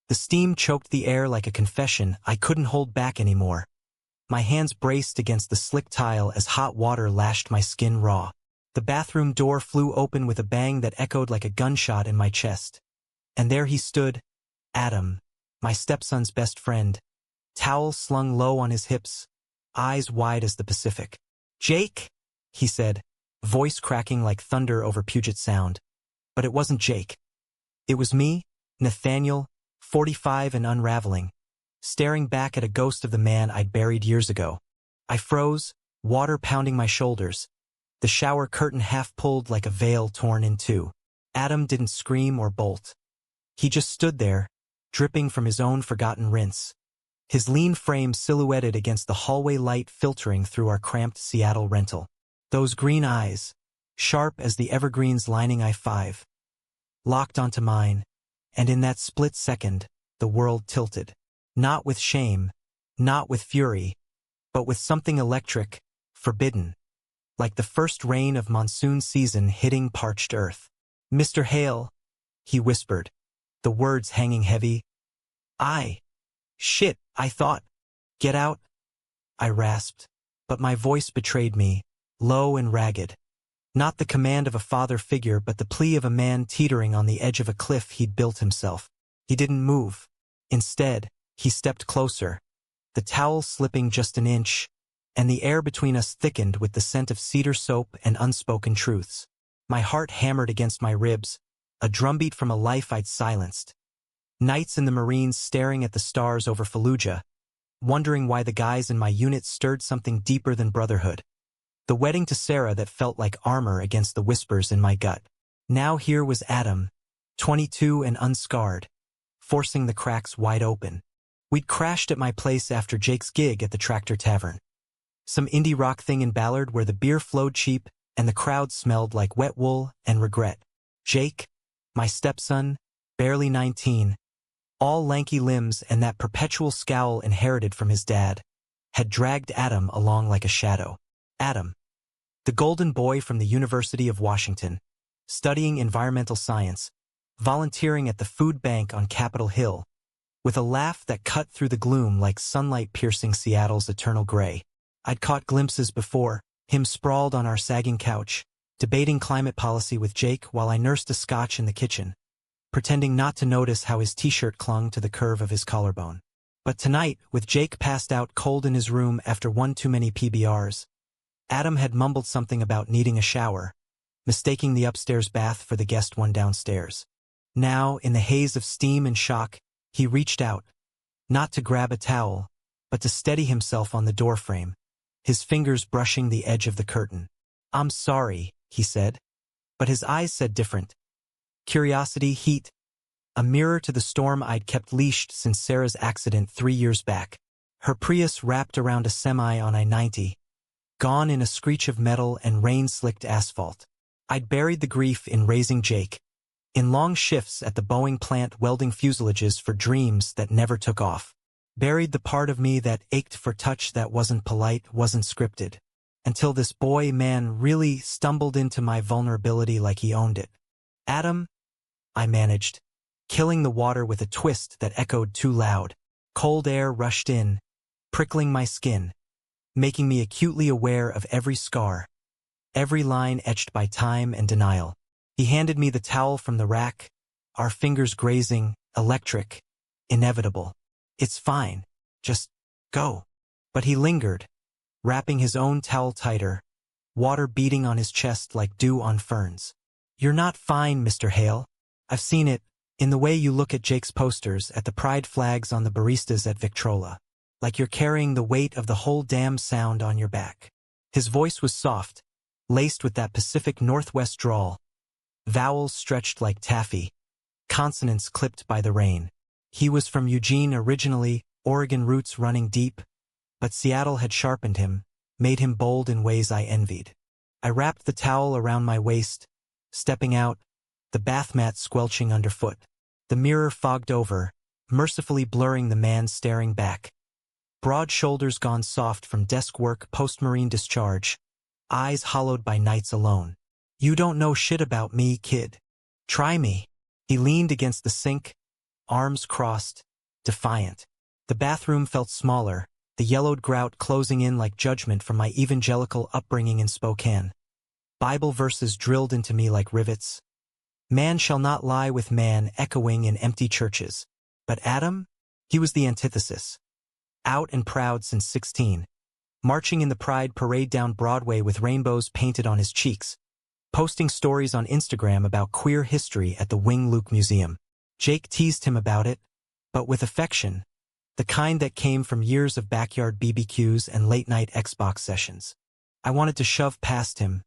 The steam choked the air like a confession I couldn't hold back anymore. My hands braced against the slick tile as hot water lashed my skin raw. The bathroom door flew open with a bang that echoed like a gunshot in my chest. And there he stood, Adam, my stepson's best friend, towel slung low on his hips, eyes wide as the Pacific. "Jake?" he said, voice cracking like thunder over Puget Sound. But it wasn't Jake. It was me, Nathaniel, 45 and unraveling, staring back at a ghost of the man I'd buried years ago. I froze, water pounding my shoulders, the shower curtain half pulled like a veil torn in two. Adam didn't scream or bolt. He just stood there, dripping from his own forgotten rinse, his lean frame silhouetted against the hallway light filtering through our cramped Seattle rental. Those green eyes, sharp as the evergreens lining I-5, locked onto mine, and in that split second, the world tilted. Not with shame, not with fury, but with something electric, forbidden, like the first rain of monsoon season hitting parched earth. "Mr. Hale," he whispered, the words hanging heavy. Shit, I thought. "Get out," I rasped, but my voice betrayed me, low and ragged. Not the command of a father figure, but the plea of a man teetering on the edge of a cliff he'd built himself. He didn't move. Instead, he stepped closer, the towel slipping just an inch, and the air between us thickened with the scent of cedar soap and unspoken truths. My heart hammered against my ribs, a drumbeat from a life I'd silenced. Nights in the Marines staring at the stars over Fallujah, wondering why the guys in my unit stirred something deeper than brotherhood. The wedding to Sarah that felt like armor against the whispers in my gut. Now here was Adam, 22 and unscarred, forcing the cracks wide open. We'd crashed at my place after Jake's gig at the Tractor Tavern. Some indie rock thing in Ballard where the beer flowed cheap and the crowd smelled like wet wool and regret. Jake, my stepson, barely 19, all lanky limbs and that perpetual scowl inherited from his dad, had dragged Adam along like a shadow. Adam, the golden boy from the University of Washington, studying environmental science, volunteering at the food bank on Capitol Hill, with a laugh that cut through the gloom like sunlight piercing Seattle's eternal gray. I'd caught glimpses before, him sprawled on our sagging couch, debating climate policy with Jake while I nursed a scotch in the kitchen, pretending not to notice how his t-shirt clung to the curve of his collarbone. But tonight, with Jake passed out cold in his room after one too many PBRs, Adam had mumbled something about needing a shower, mistaking the upstairs bath for the guest one downstairs. Now, in the haze of steam and shock, he reached out, not to grab a towel, but to steady himself on the doorframe, his fingers brushing the edge of the curtain. "I'm sorry," he said, but his eyes said different. Curiosity, heat, a mirror to the storm I'd kept leashed since Sarah's accident 3 years back. Her Prius wrapped around a semi on I-90, gone in a screech of metal and rain-slicked asphalt. I'd buried the grief in raising Jake, in long shifts at the Boeing plant welding fuselages for dreams that never took off. Buried the part of me that ached for touch that wasn't polite, wasn't scripted, until this boy man really stumbled into my vulnerability like he owned it. "Adam," I managed, killing the water with a twist that echoed too loud. Cold air rushed in, prickling my skin, making me acutely aware of every scar, every line etched by time and denial. He handed me the towel from the rack, our fingers grazing, electric, inevitable. "It's fine. Just go." But he lingered, wrapping his own towel tighter, water beating on his chest like dew on ferns. "You're not fine, Mr. Hale. I've seen it, in the way you look at Jake's posters, at the pride flags on the baristas at Victrola. Like you're carrying the weight of the whole damn sound on your back." His voice was soft, laced with that Pacific Northwest drawl, vowels stretched like taffy, consonants clipped by the rain. He was from Eugene originally, Oregon roots running deep, but Seattle had sharpened him, made him bold in ways I envied. I wrapped the towel around my waist, stepping out, the bath mat squelching underfoot. The mirror fogged over, mercifully blurring the man staring back. Broad shoulders gone soft from desk work post-marine discharge, eyes hollowed by nights alone. "You don't know shit about me, kid. Try me." He leaned against the sink, arms crossed, defiant. The bathroom felt smaller, the yellowed grout closing in like judgment from my evangelical upbringing in Spokane. Bible verses drilled into me like rivets. Man shall not lie with man, echoing in empty churches. But Adam? He was the antithesis. Out and proud since 16. Marching in the Pride Parade down Broadway with rainbows painted on his cheeks. Posting stories on Instagram about queer history at the Wing Luke Museum. Jake teased him about it, but with affection. The kind that came from years of backyard BBQs and late-night Xbox sessions. I wanted to shove past him,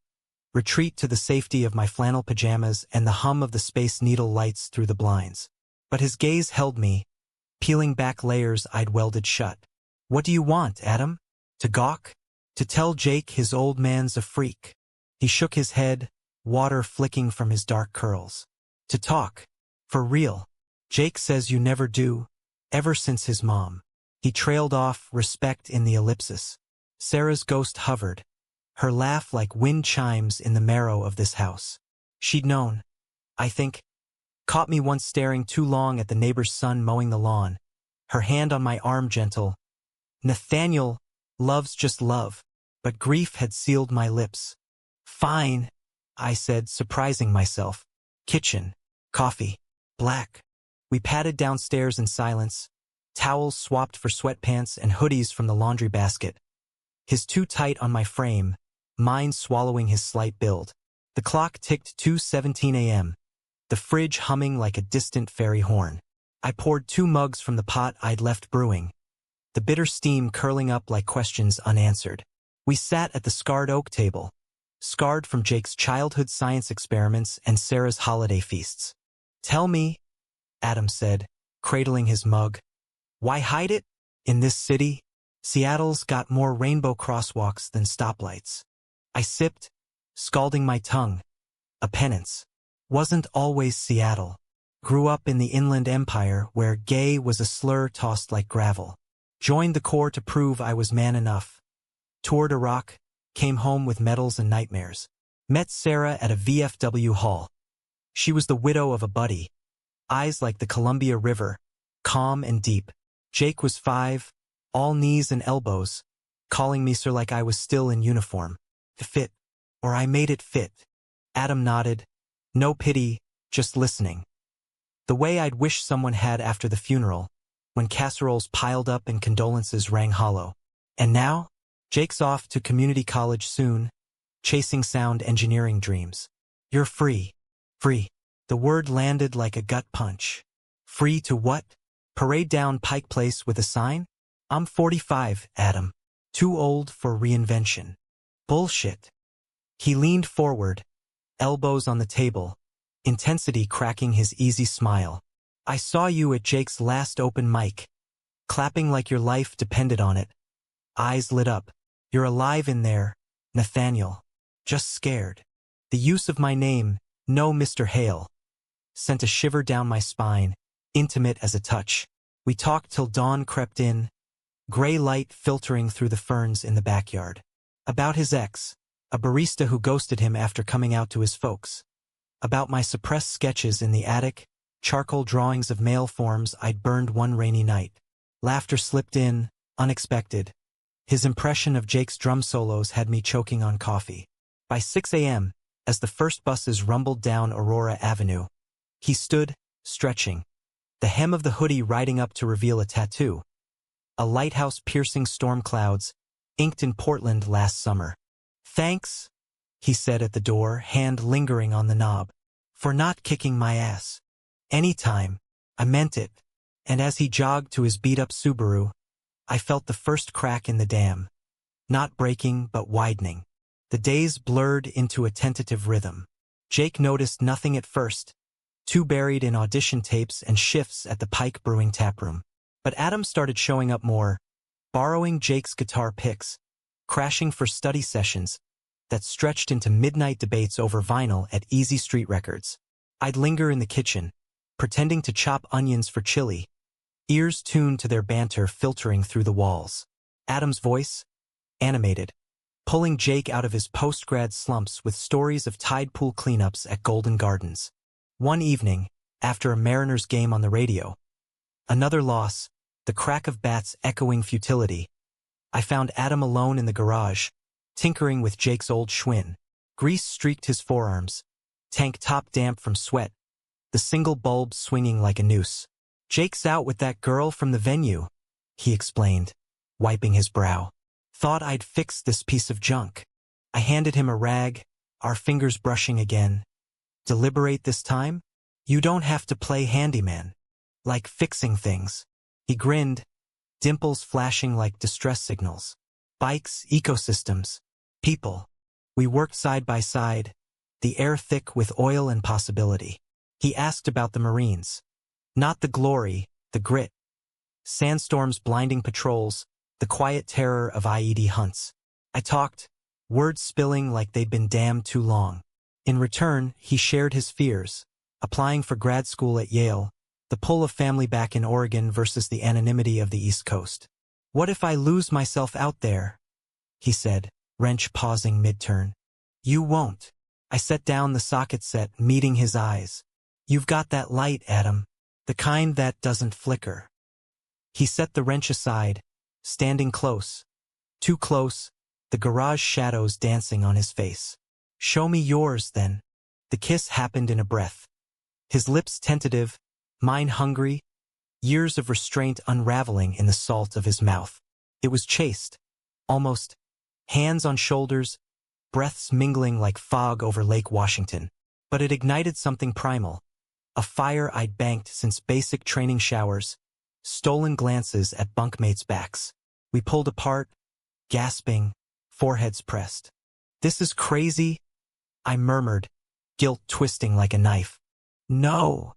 retreat to the safety of my flannel pajamas and the hum of the Space Needle lights through the blinds. But his gaze held me, peeling back layers I'd welded shut. What do you want, Adam? To gawk? To tell Jake his old man's a freak? He shook his head, water flicking from his dark curls. To talk. For real. Jake says you never do. Ever since his mom. He trailed off, respect in the ellipsis. Sarah's ghost hovered. Her laugh like wind chimes in the marrow of this house. She'd known. I think. Caught me once staring too long at the neighbor's son mowing the lawn. Her hand on my arm gentle. Nathaniel, love's just love. But grief had sealed my lips. Fine, I said, surprising myself. Kitchen. Coffee. Black. We padded downstairs in silence. Towels swapped for sweatpants and hoodies from the laundry basket. His too tight on my frame, mine swallowing his slight build. The clock ticked 2:17 a.m. The fridge humming like a distant fairy horn. I poured 2 mugs from the pot I'd left brewing. The bitter steam curling up like questions unanswered. We sat at the scarred oak table, scarred from Jake's childhood science experiments and Sarah's holiday feasts. Tell me, Adam said, cradling his mug. Why hide it? In this city, Seattle's got more rainbow crosswalks than stoplights. I sipped, scalding my tongue. A penance. Wasn't always Seattle. Grew up in the Inland Empire where gay was a slur tossed like gravel. Joined the Corps to prove I was man enough. Toured Iraq, came home with medals and nightmares. Met Sarah at a VFW hall. She was the widow of a buddy. Eyes like the Columbia River, calm and deep. Jake was 5, all knees and elbows, calling me sir like I was still in uniform. Fit, or I made it fit. Adam nodded. No pity, just listening. The way I'd wish someone had after the funeral, when casseroles piled up and condolences rang hollow. And now, Jake's off to community college soon, chasing sound engineering dreams. You're free. Free. The word landed like a gut punch. Free to what? Parade down Pike Place with a sign? I'm 45, Adam. Too old for reinvention. Bullshit. He leaned forward, elbows on the table, intensity cracking his easy smile. I saw you at Jake's last open mic, clapping like your life depended on it. Eyes lit up. You're alive in there, Nathaniel. Just scared. The use of my name, no Mr. Hale, sent a shiver down my spine, intimate as a touch. We talked till dawn crept in, gray light filtering through the ferns in the backyard. About his ex, a barista who ghosted him after coming out to his folks. About my suppressed sketches in the attic, charcoal drawings of male forms I'd burned one rainy night. Laughter slipped in, unexpected. His impression of Jake's drum solos had me choking on coffee. By 6 a.m., as the first buses rumbled down Aurora Avenue, he stood, stretching, the hem of the hoodie riding up to reveal a tattoo. A lighthouse-piercing storm clouds, inked in Portland last summer. Thanks, he said at the door, hand lingering on the knob, for not kicking my ass. Anytime, I meant it. And as he jogged to his beat-up Subaru, I felt the first crack in the dam. Not breaking, but widening. The days blurred into a tentative rhythm. Jake noticed nothing at first, too buried in audition tapes and shifts at the Pike Brewing taproom. But Adam started showing up more, borrowing Jake's guitar picks, crashing for study sessions that stretched into midnight debates over vinyl at Easy Street Records. I'd linger in the kitchen, pretending to chop onions for chili, ears tuned to their banter filtering through the walls. Adam's voice, animated, pulling Jake out of his post-grad slumps with stories of tide pool cleanups at Golden Gardens. One evening, after a Mariners game on the radio, Another loss, the crack of bats echoing futility. I found Adam alone in the garage, tinkering with Jake's old Schwinn. Grease streaked his forearms, tank top damp from sweat, the single bulb swinging like a noose. "Jake's out with that girl from the venue," he explained, wiping his brow. "Thought I'd fix this piece of junk." I handed him a rag, our fingers brushing again. "Deliberate this time? You don't have to play handyman. Like fixing things." He grinned, dimples flashing like distress signals. "Bikes, ecosystems, people." We worked side by side, the air thick with oil and possibility. He asked about the Marines. Not the glory, the grit. Sandstorms, blinding patrols, the quiet terror of IED hunts. I talked, words spilling like they'd been damned too long. In return, he shared his fears, applying for grad school at Yale, the pull of family back in Oregon versus the anonymity of the East Coast. "What if I lose myself out there?" he said, wrench pausing mid-turn. "You won't." I set down the socket set, meeting his eyes. "You've got that light, Adam. The kind that doesn't flicker." He set the wrench aside, standing close. Too close, the garage shadows dancing on his face. "Show me yours, then." The kiss happened in a breath. His lips tentative, mine hungry, years of restraint unraveling in the salt of his mouth. It was chaste, almost, hands on shoulders, breaths mingling like fog over Lake Washington. But it ignited something primal, a fire I'd banked since basic training showers, stolen glances at bunkmates' backs. We pulled apart, gasping, foreheads pressed. "This is crazy," I murmured, guilt twisting like a knife. "No,"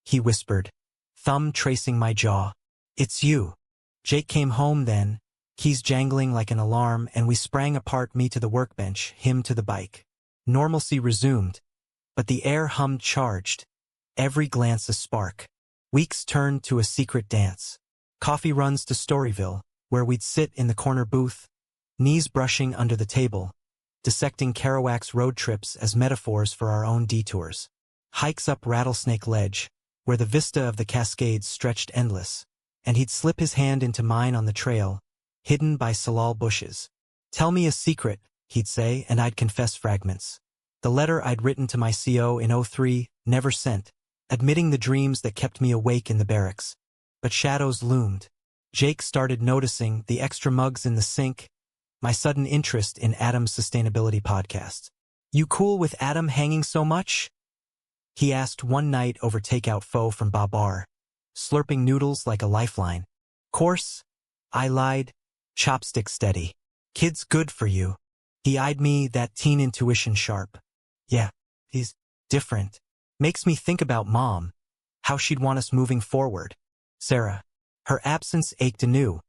he whispered, thumb tracing my jaw. "It's you." Jake came home then, keys jangling like an alarm, and we sprang apart, me to the workbench, him to the bike. Normalcy resumed, but the air hummed charged, every glance a spark. Weeks turned to a secret dance. Coffee runs to Storyville, where we'd sit in the corner booth, knees brushing under the table, dissecting Kerouac's road trips as metaphors for our own detours. Hikes up Rattlesnake Ledge, where the vista of the Cascades stretched endless, and he'd slip his hand into mine on the trail, hidden by salal bushes. "Tell me a secret," he'd say, and I'd confess fragments. The letter I'd written to my CO in '03, never sent, admitting the dreams that kept me awake in the barracks. But shadows loomed. Jake started noticing the extra mugs in the sink, my sudden interest in Adam's sustainability podcast. "You cool with Adam hanging so much?" he asked one night over takeout pho from Babar, slurping noodles like a lifeline. "Course," I lied, chopstick steady. "Kid's good for you." He eyed me, that teen intuition sharp. "Yeah, he's different. Makes me think about Mom, how she'd want us moving forward." Sarah. Her absence ached anew,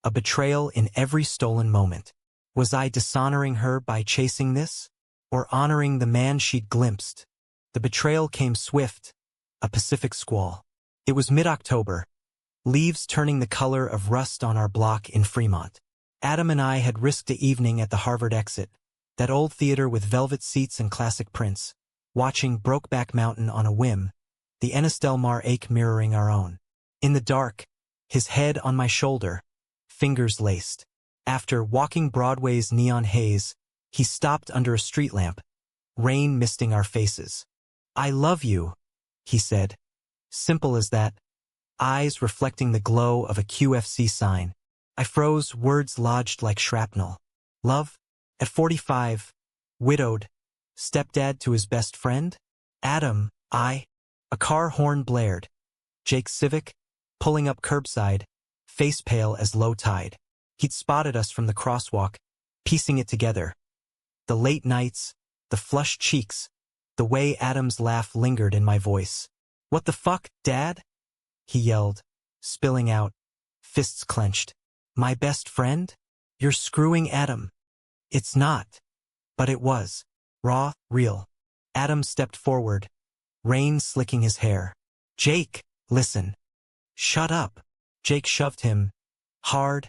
a betrayal in every stolen moment. Was I dishonoring her by chasing this, or honoring the man she'd glimpsed? The betrayal came swift, a Pacific squall. It was mid-October, leaves turning the color of rust on our block in Fremont. Adam and I had risked the evening at the Harvard exit, that old theater with velvet seats and classic prints, watching Brokeback Mountain on a whim, the Ennis Del Mar ache mirroring our own. In the dark, his head on my shoulder, fingers laced. After walking Broadway's neon haze, he stopped under a street lamp, rain misting our faces. "I love you," he said. Simple as that, eyes reflecting the glow of a QFC sign. I froze, words lodged like shrapnel. Love? At 45, widowed, stepdad to his best friend? Adam, A car horn blared. Jake's Civic, pulling up curbside, face pale as low tide. He'd spotted us from the crosswalk, piecing it together. The late nights, the flushed cheeks, the way Adam's laugh lingered in my voice. "What the fuck, Dad?" he yelled, spilling out, fists clenched. "My best friend? You're screwing Adam." "It's not." But it was. Raw, real. Adam stepped forward, rain slicking his hair. "Jake, listen." "Shut up." Jake shoved him, hard,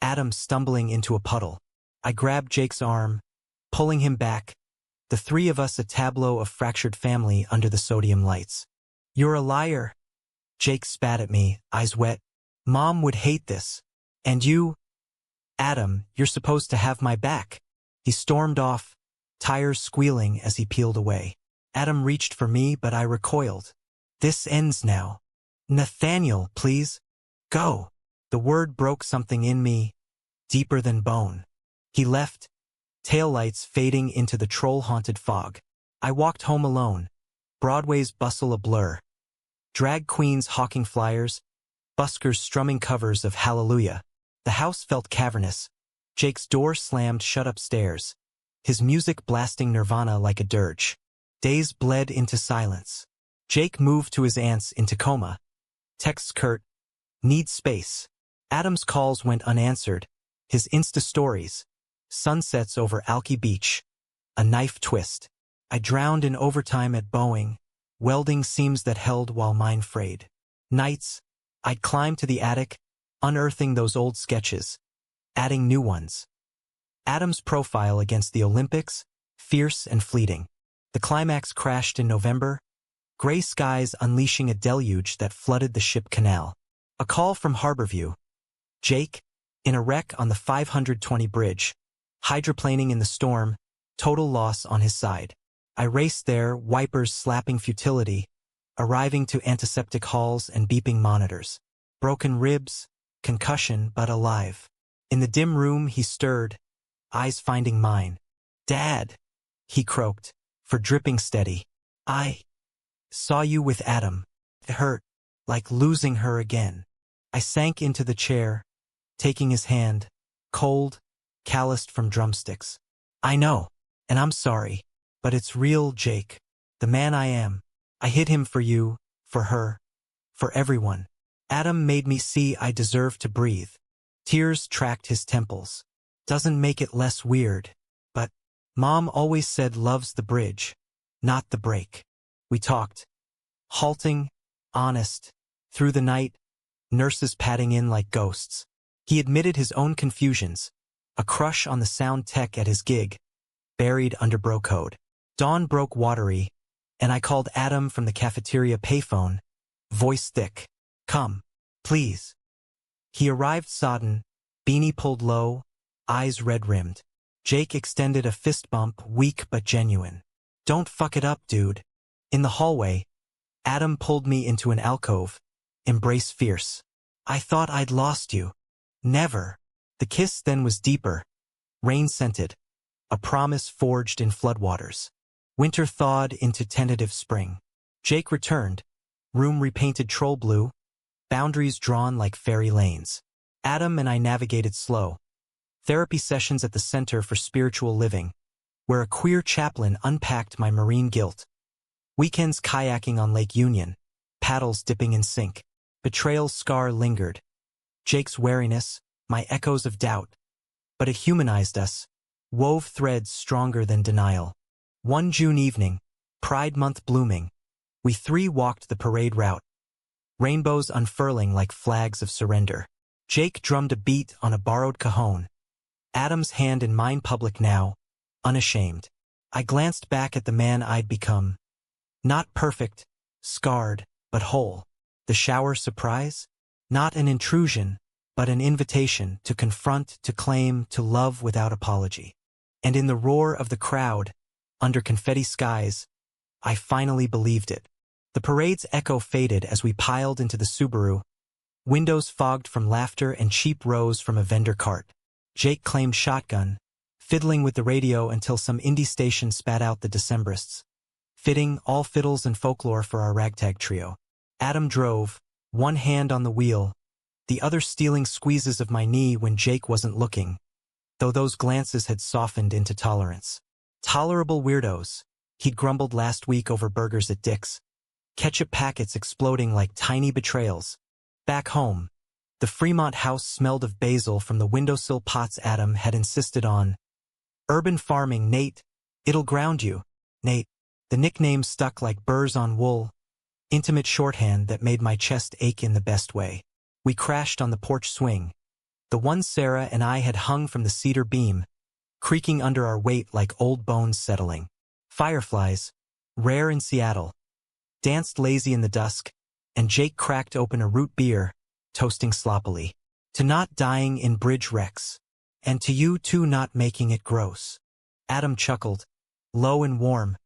Adam stumbling into a puddle. I grabbed Jake's arm, pulling him back, the three of us a tableau of fractured family under the sodium lights. "You're a liar," Jake spat at me, eyes wet. Mom would hate this. And you? Adam, you're supposed to have my back. He stormed off, tires squealing as he peeled away. Adam reached for me, but I recoiled. This ends now. Nathaniel, please. Go. The word broke something in me, deeper than bone. He left, taillights fading into the troll-haunted fog. I walked home alone, Broadway's bustle a blur. Drag queens hawking flyers, buskers strumming covers of Hallelujah. The house felt cavernous. Jake's door slammed shut upstairs, his music blasting Nirvana like a dirge. Days bled into silence. Jake moved to his aunt's in Tacoma. Texts curt, need space. Adam's calls went unanswered. His Insta stories, sunsets over Alki Beach, a knife twist. I drowned in overtime at Boeing, welding seams that held while mine frayed. Nights, I'd climb to the attic, unearthing those old sketches, adding new ones. Adam's profile against the Olympics, fierce and fleeting. The climax crashed in November, gray skies unleashing a deluge that flooded the ship canal. A call from Harborview. Jake, in a wreck on the 520 bridge, hydroplaning in the storm, total loss on his side. I raced there, wipers slapping futility, arriving to antiseptic halls and beeping monitors. Broken ribs, concussion but alive. In the dim room he stirred, eyes finding mine. Dad, he croaked, for dripping steady. I saw you with Adam. It hurt, like losing her again. I sank into the chair, taking his hand, cold, calloused from drumsticks. I know, and I'm sorry, but it's real, Jake. The man I am. I hid him for you, for her, for everyone. Adam made me see I deserved to breathe. Tears tracked his temples. Doesn't make it less weird, but Mom always said love's the bridge, not the break. We talked, halting, honest, through the night, nurses patting in like ghosts. He admitted his own confusions, a crush on the sound tech at his gig, buried under bro code. Dawn broke watery, and I called Adam from the cafeteria payphone, voice thick. Come, please. He arrived sodden, beanie pulled low, eyes red-rimmed. Jake extended a fist bump, weak but genuine. Don't fuck it up, dude. In the hallway, Adam pulled me into an alcove, embrace fierce. I thought I'd lost you. Never. The kiss then was deeper, rain-scented, a promise forged in floodwaters. Winter thawed into tentative spring. Jake returned, room repainted troll blue, boundaries drawn like fairy lanes. Adam and I navigated slow. Therapy sessions at the Center for Spiritual Living, where a queer chaplain unpacked my marine guilt. Weekends kayaking on Lake Union, paddles dipping in sync. Betrayal's scar lingered. Jake's wariness, my echoes of doubt. But it humanized us, wove threads stronger than denial. One June evening, Pride Month blooming, we three walked the parade route, rainbows unfurling like flags of surrender. Jake drummed a beat on a borrowed cajon, Adam's hand in mine public now, unashamed. I glanced back at the man I'd become. Not perfect, scarred, but whole. The shower surprise? Not an intrusion, but an invitation to confront, to claim, to love without apology. And in the roar of the crowd, under confetti skies, I finally believed it. The parade's echo faded as we piled into the Subaru, windows fogged from laughter and cheap rose from a vendor cart. Jake claimed shotgun, fiddling with the radio until some indie station spat out the Decemberists. Fitting all fiddles and folklore for our ragtag trio. Adam drove, one hand on the wheel, the other stealing squeezes of my knee when Jake wasn't looking, though those glances had softened into tolerance. Tolerable weirdos, he'd grumbled last week over burgers at Dick's. Ketchup packets exploding like tiny betrayals. Back home, the Fremont house smelled of basil from the windowsill pots Adam had insisted on. Urban farming, Nate, it'll ground you, Nate. The nickname stuck like burrs on wool, intimate shorthand that made my chest ache in the best way. We crashed on the porch swing, the one Sarah and I had hung from the cedar beam, creaking under our weight like old bones settling. Fireflies, rare in Seattle, danced lazy in the dusk, and Jake cracked open a root beer, toasting sloppily. To not dying in bridge wrecks. And to you two not making it gross. Adam chuckled, low and warm,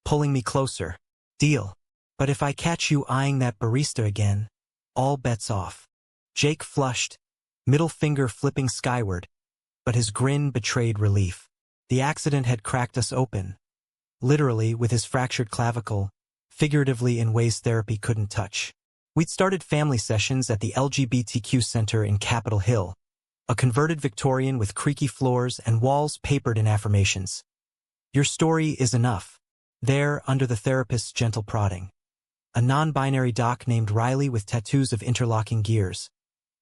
pulling me closer. Deal. But if I catch you eyeing that barista again, all bets off. Jake flushed, middle finger flipping skyward, but his grin betrayed relief. The accident had cracked us open. Literally with his fractured clavicle, figuratively in ways therapy couldn't touch. We'd started family sessions at the LGBTQ Center in Capitol Hill, a converted Victorian with creaky floors and walls papered in affirmations. Your story is enough. There, under the therapist's gentle prodding. A non-binary doc named Riley with tattoos of interlocking gears.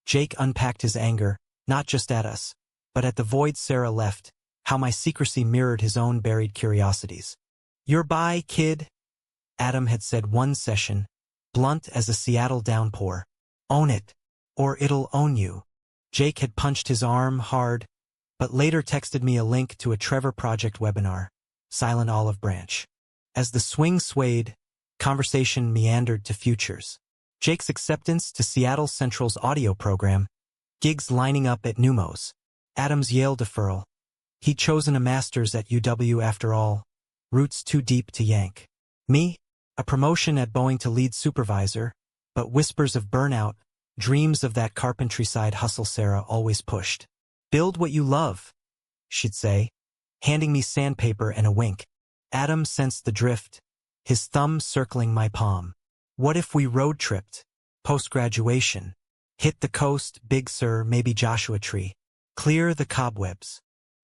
Jake unpacked his anger, not just at us, but at the void Sarah left, how my secrecy mirrored his own buried curiosities. You're bi, kid? Adam had said one session, blunt as a Seattle downpour. Own it, or it'll own you. Jake had punched his arm hard, but later texted me a link to a Trevor Project webinar, Silent Olive Branch. As the swing swayed, conversation meandered to futures. Jake's acceptance to Seattle Central's audio program, gigs lining up at Numos, Adam's Yale deferral. He'd chosen a master's at UW after all, roots too deep to yank. Me? A promotion at Boeing to lead supervisor, but whispers of burnout, dreams of that carpentry side hustle Sarah always pushed. Build what you love, she'd say, handing me sandpaper and a wink. Adam sensed the drift, his thumb circling my palm. What if we road tripped? Post-graduation. Hit the coast, Big Sur, maybe Joshua Tree. Clear the cobwebs.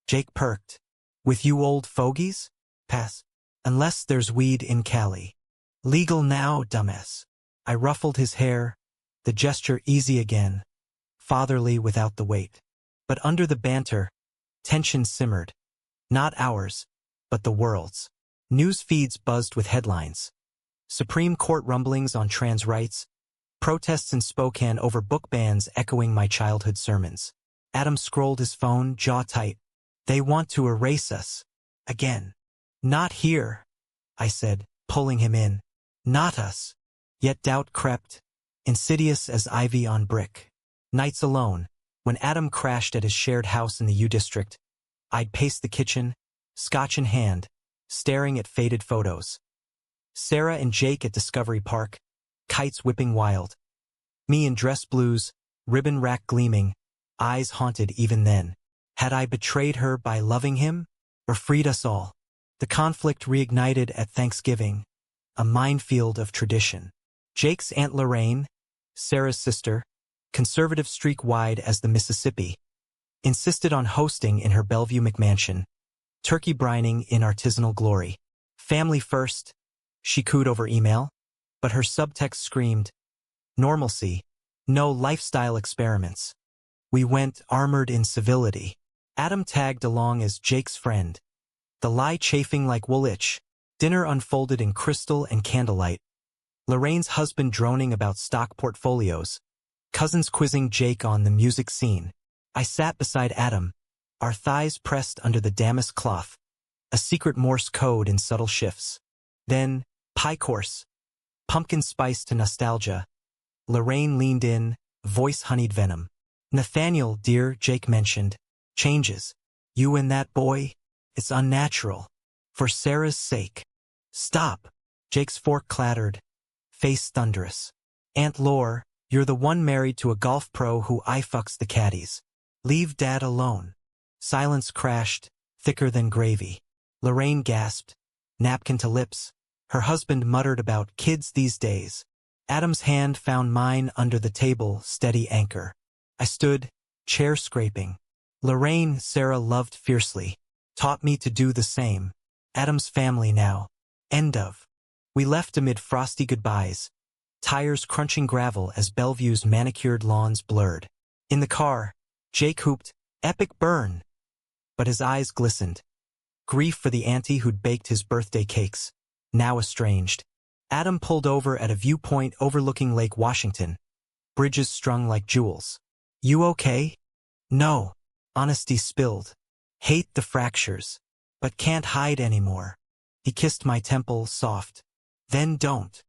Jake perked. With you old fogies? Pass. Unless there's weed in Cali. Legal now, dumbass. I ruffled his hair, the gesture easy again, fatherly without the weight. But under the banter, tension simmered. Not ours, but the world's. News feeds buzzed with headlines. Supreme Court rumblings on trans rights, protests in Spokane over book bans echoing my childhood sermons. Adam scrolled his phone, jaw tight. They want to erase us. Again. Not here, I said, pulling him in. Not us. Yet doubt crept, insidious as ivy on brick. Nights alone, when Adam crashed at his shared house in the U District, I'd pace the kitchen, scotch in hand, staring at faded photos. Sarah and Jake at Discovery Park, kites whipping wild. Me in dress blues, ribbon rack gleaming, eyes haunted even then. Had I betrayed her by loving him, or freed us all? The conflict reignited at Thanksgiving, a minefield of tradition. Jake's Aunt Lorraine, Sarah's sister, conservative streak wide as the Mississippi, insisted on hosting in her Bellevue McMansion, turkey brining in artisanal glory. Family first, she cooed over email, but her subtext screamed, normalcy, no lifestyle experiments. We went armored in civility. Adam tagged along as Jake's friend, the lie chafing like Woolwich. Dinner unfolded in crystal and candlelight. Lorraine's husband droning about stock portfolios, cousins quizzing Jake on the music scene. I sat beside Adam, our thighs pressed under the damask cloth, a secret Morse code in subtle shifts. Then, pie course, pumpkin spice to nostalgia. Lorraine leaned in, voice honeyed venom. Nathaniel, dear, Jake mentioned, changes. You and that boy, it's unnatural. For Sarah's sake. Stop. Jake's fork clattered, face thunderous. Aunt Lore, you're the one married to a golf pro who eye fucks the caddies. Leave Dad alone. Silence crashed, thicker than gravy. Lorraine gasped, napkin to lips. Her husband muttered about kids these days. Adam's hand found mine under the table, steady anchor. I stood, chair scraping. Lorraine, Sarah loved fiercely. Taught me to do the same. Adam's family now. End of. We left amid frosty goodbyes, tires crunching gravel as Bellevue's manicured lawns blurred. In the car, Jake hooped, epic burn. But his eyes glistened. Grief for the auntie who'd baked his birthday cakes, now estranged. Adam pulled over at a viewpoint overlooking Lake Washington, bridges strung like jewels. You okay? No. Honesty spilled. Hate the fractures. But can't hide anymore. He kissed my temple, soft. Then don't.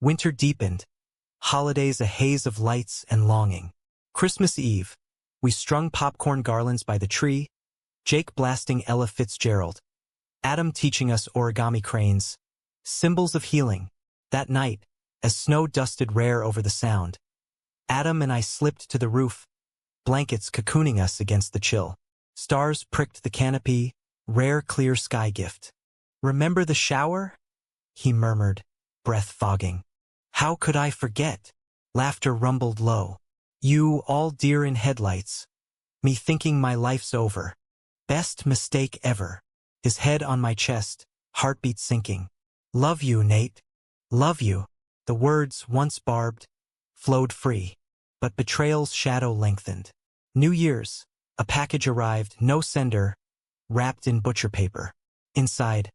Winter deepened. Holidays a haze of lights and longing. Christmas Eve. We strung popcorn garlands by the tree, Jake blasting Ella Fitzgerald, Adam teaching us origami cranes, symbols of healing. That night, as snow dusted rare over the sound, Adam and I slipped to the roof, blankets cocooning us against the chill. Stars pricked the canopy, rare clear sky gift. "Remember the shower?" he murmured, breath fogging. "How could I forget?" Laughter rumbled low. "You all deer in headlights. Me thinking my life's over. Best mistake ever." His head on my chest, heartbeat sinking. "Love you, Nate. Love you." The words, once barbed, flowed free. But betrayal's shadow lengthened. New Year's. A package arrived, no sender, wrapped in butcher paper. Inside,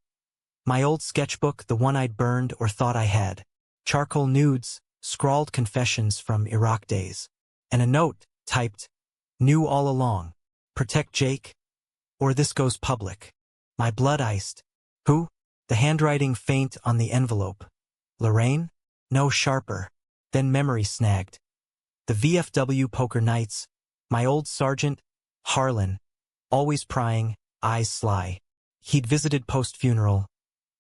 my old sketchbook, the one I'd burned or thought I had. Charcoal nudes, scrawled confessions from Iraq days. And a note, typed, "Knew all along. Protect Jake, or this goes public." My blood iced. Who? The handwriting faint on the envelope. Lorraine? No sharper. Then memory snagged. The VFW poker nights. My old sergeant, Harlan, always prying, eyes sly. He'd visited post-funeral,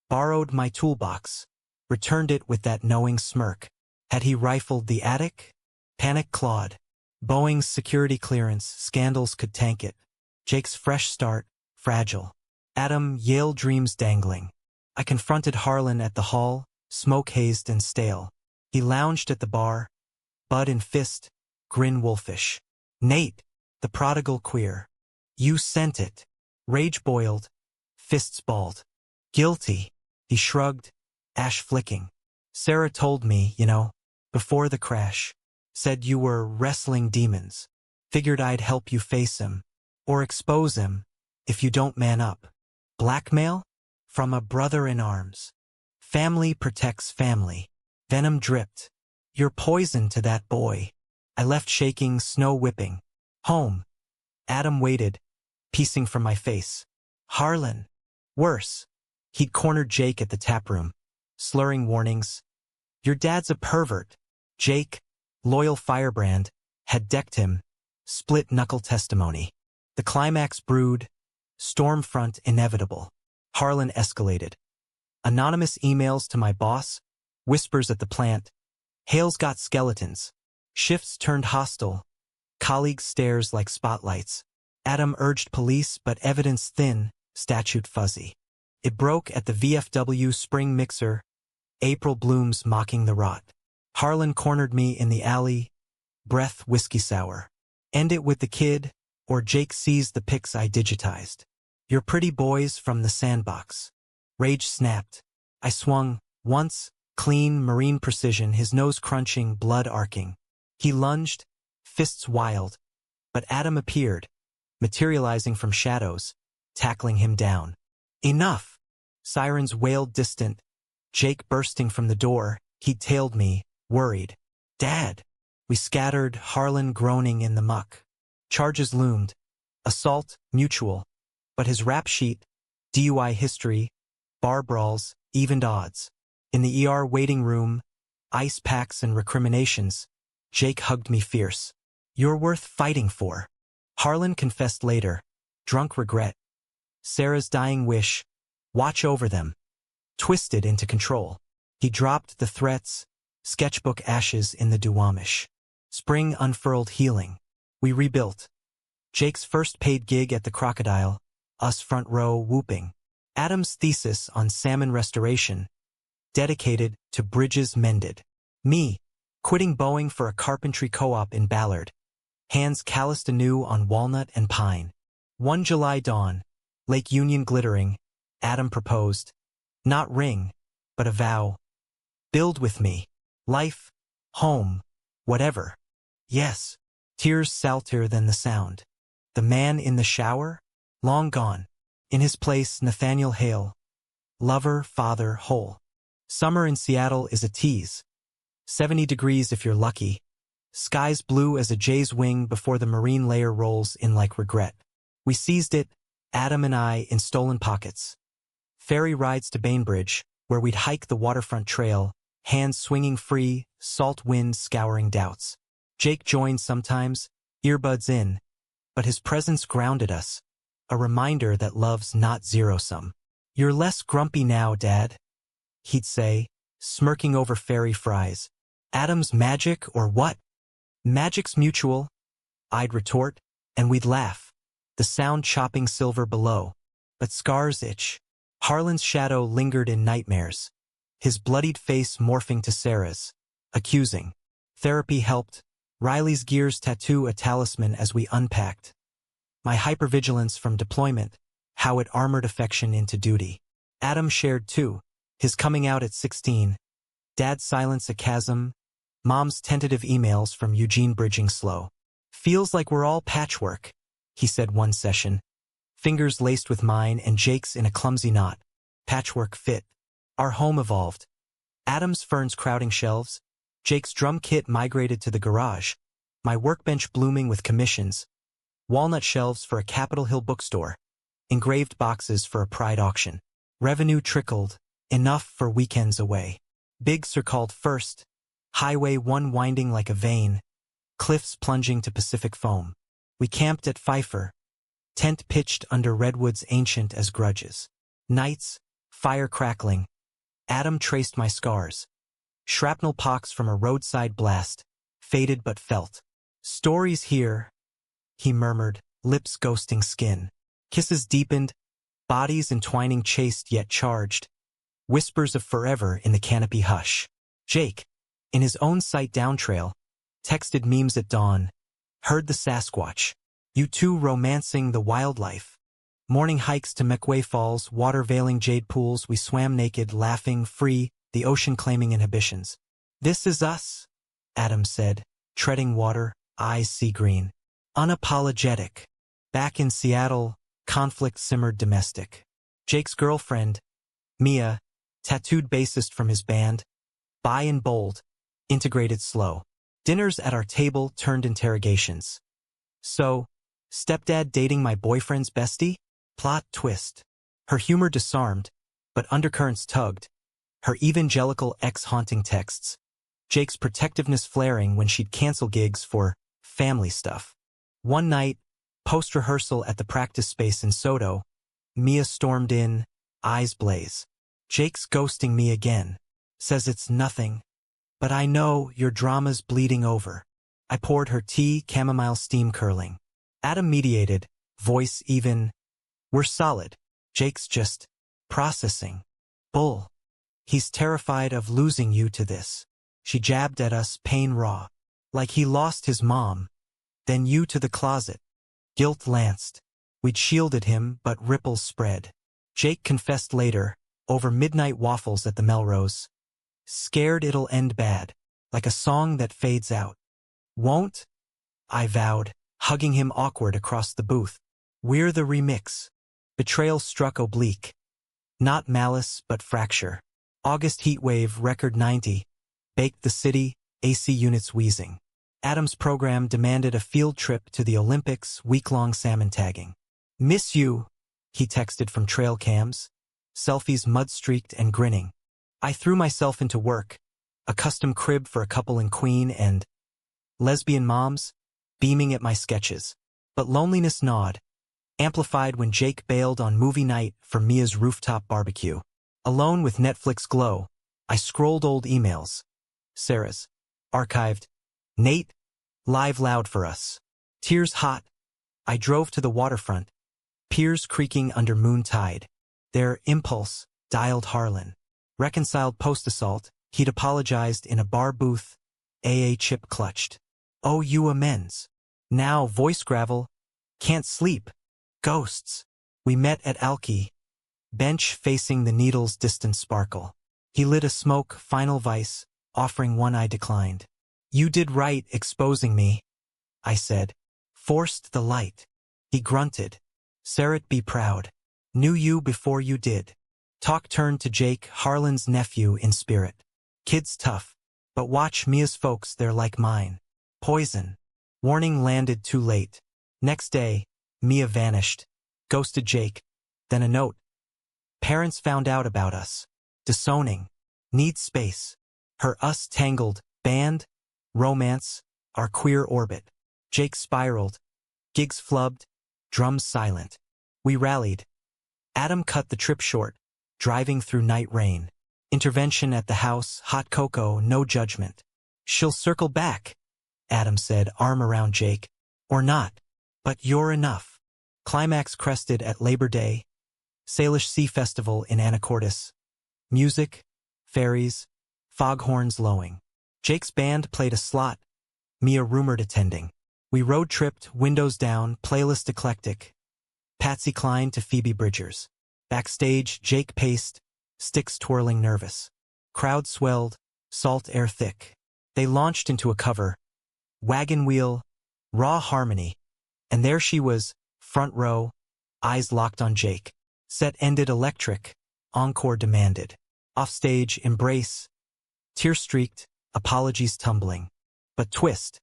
borrowed my toolbox, returned it with that knowing smirk. Had he rifled the attic? Panic clawed. Boeing's security clearance, scandals could tank it. Jake's fresh start, fragile. Adam, Yale dreams dangling. I confronted Harlan at the hall, smoke-hazed and stale. He lounged at the bar, bud in fist, grin wolfish. "Nate, the prodigal queer. You sent it." Rage boiled, fists balled. "Guilty." He shrugged, ash flicking. "Sarah told me, before the crash. Said you were wrestling demons. Figured I'd help you face him. Or expose him, if you don't man up." Blackmail? From a brother in arms. Family protects family. Venom dripped. "You're poison to that boy." I left shaking, snow whipping. Home. Adam waited, piecing from my face. Harlan. Worse. He'd cornered Jake at the taproom, slurring warnings. "Your dad's a pervert." Jake, loyal firebrand, had decked him, split-knuckle testimony. The climax brewed, stormfront inevitable. Harlan escalated. Anonymous emails to my boss, whispers at the plant. Hale's got skeletons. Shifts turned hostile. Colleagues' stares like spotlights. Adam urged police, but evidence thin, statute fuzzy. It broke at the VFW spring mixer, April blooms mocking the rot. Harlan cornered me in the alley, breath whiskey sour. End it with the kid, or Jake sees the pics I digitized. "You're pretty boys from the sandbox." Rage snapped. I swung, once, clean, marine precision, his nose crunching, blood arcing. He lunged, fists wild. But Adam appeared, materializing from shadows, tackling him down. "Enough!" Sirens wailed distant. Jake bursting from the door, he tailed me, worried. "Dad!" We scattered, Harlan groaning in the muck. Charges loomed. Assault, mutual. But his rap sheet, DUI history, bar brawls, evened odds. In the ER waiting room, ice packs and recriminations, Jake hugged me fierce. "You're worth fighting for." Harlan confessed later, drunk regret. Sarah's dying wish, watch over them. Twisted into control. He dropped the threats, sketchbook ashes in the Duwamish. Spring unfurled healing. We rebuilt. Jake's first paid gig at the Crocodile, us front row whooping. Adam's thesis on salmon restoration, dedicated to bridges mended. Me, quitting Boeing for a carpentry co-op in Ballard. Hands calloused anew on walnut and pine. One July dawn, Lake Union glittering, Adam proposed. Not ring, but a vow. Build with me. Life, home, whatever. Yes. Tears saltier than the sound. The man in the shower? Long gone. In his place, Nathaniel Hale. Lover, father, whole. Summer in Seattle is a tease. 70 degrees if you're lucky. Skies blue as a jay's wing before the marine layer rolls in like regret. We seized it, Adam and I, in stolen pockets. Ferry rides to Bainbridge, where we'd hike the waterfront trail, hands swinging free, salt wind scouring doubts. Jake joined sometimes, earbuds in, but his presence grounded us, a reminder that love's not zero-sum. "You're less grumpy now, Dad," he'd say, smirking over fairy fries. "Adam's magic or what?" "Magic's mutual," I'd retort, and we'd laugh, the sound chopping silver below. But scars itch. Harlan's shadow lingered in nightmares, his bloodied face morphing to Sarah's, accusing. Therapy helped. Riley's gears tattoo a talisman as we unpacked. My hypervigilance from deployment, how it armored affection into duty. Adam shared too, his coming out at 16. Dad's silence a chasm, Mom's tentative emails from Eugene bridging slow. "Feels like we're all patchwork," he said one session. Fingers laced with mine and Jake's in a clumsy knot. Patchwork fit. Our home evolved. Adam's ferns crowding shelves. Jake's drum kit migrated to the garage. My workbench blooming with commissions. Walnut shelves for a Capitol Hill bookstore. Engraved boxes for a pride auction. Revenue trickled, enough for weekends away. Bigs are called first. Highway 1 winding like a vein. Cliffs plunging to Pacific foam. We camped at Pfeiffer. Tent pitched under redwoods ancient as grudges. Nights, fire crackling. Adam traced my scars. Shrapnel pocks from a roadside blast, faded but felt. "Stories here," he murmured, lips ghosting skin. Kisses deepened, bodies entwining chaste yet charged. Whispers of forever in the canopy hush. Jake, in his own sight down trail, texted memes at dawn. Heard the Sasquatch. You two romancing the wildlife. Morning hikes to McWay Falls, water veiling jade pools, we swam naked, laughing, free, the ocean claiming inhibitions. "This is us," Adam said, treading water, eyes sea green. Unapologetic. Back in Seattle, conflict simmered domestic. Jake's girlfriend, Mia, tattooed bassist from his band, by in bold, integrated slow. Dinners at our table turned interrogations. "So, stepdad dating my boyfriend's bestie?" Plot twist. Her humor disarmed, but undercurrents tugged. Her evangelical ex haunting texts. Jake's protectiveness flaring when she'd cancel gigs for family stuff. One night, post-rehearsal at the practice space in Soto, Mia stormed in, eyes blaze. "Jake's ghosting me again. Says it's nothing. But I know your drama's bleeding over." I poured her tea, chamomile steam curling. Adam mediated, voice even. "We're solid. Jake's just processing." "Bull. He's terrified of losing you to this." She jabbed at us, pain raw. "Like he lost his mom. Then you to the closet." Guilt lanced. We'd shielded him, but ripples spread. Jake confessed later, over midnight waffles at the Melrose. "Scared it'll end bad. Like a song that fades out." "Won't," I vowed, hugging him awkward across the booth. "We're the remix." Betrayal struck oblique. Not malice, but fracture. August heatwave, record 90. Baked the city, AC units wheezing. Adam's program demanded a field trip to the Olympics, week-long salmon tagging. "Miss you," he texted from trail cams. Selfies mud-streaked and grinning. I threw myself into work. A custom crib for a couple in Queen and lesbian moms, beaming at my sketches. But loneliness gnawed, amplified when Jake bailed on movie night for Mia's rooftop barbecue. Alone with Netflix glow, I scrolled old emails. Sarah's, archived. Nate, live loud for us. Tears hot. I drove to the waterfront, piers creaking under moon tide. Their impulse dialed Harlan. Reconciled post-assault, he'd apologized in a bar booth, AA chip clutched. "Oh, you amends." Now voice gravel, "Can't sleep." Ghosts. We met at Alki. Bench facing the needle's distant sparkle. He lit a smoke, final vice, offering one I declined. "You did right exposing me," I said. "Forced the light." He grunted. "Sarah, be proud. Knew you before you did." Talk turned to Jake, Harlan's nephew in spirit. "Kid's tough. But watch Mia's folks, they're like mine. Poison." Warning landed too late. Next day, Mia vanished. Ghosted Jake. Then a note. "Parents found out about us. Disowning. Need space." Her us tangled, band, romance, our queer orbit. Jake spiraled, gigs flubbed, drums silent. We rallied. Adam cut the trip short, driving through night rain. Intervention at the house, hot cocoa, no judgment. She'll circle back, Adam said, arm around Jake. Or not. But you're enough. Climax crested at Labor Day. Salish Sea Festival in Anacortes. Music, fairies, foghorns lowing. Jake's band played a slot, Mia rumored attending. We road-tripped, windows down, playlist eclectic. Patsy Cline to Phoebe Bridgers. Backstage, Jake paced, sticks twirling nervous. Crowd swelled, salt air thick. They launched into a cover. Wagon wheel, raw harmony. And there she was, front row, eyes locked on Jake. Set ended electric, encore demanded. Offstage, embrace. Tear-streaked, apologies tumbling. But twist.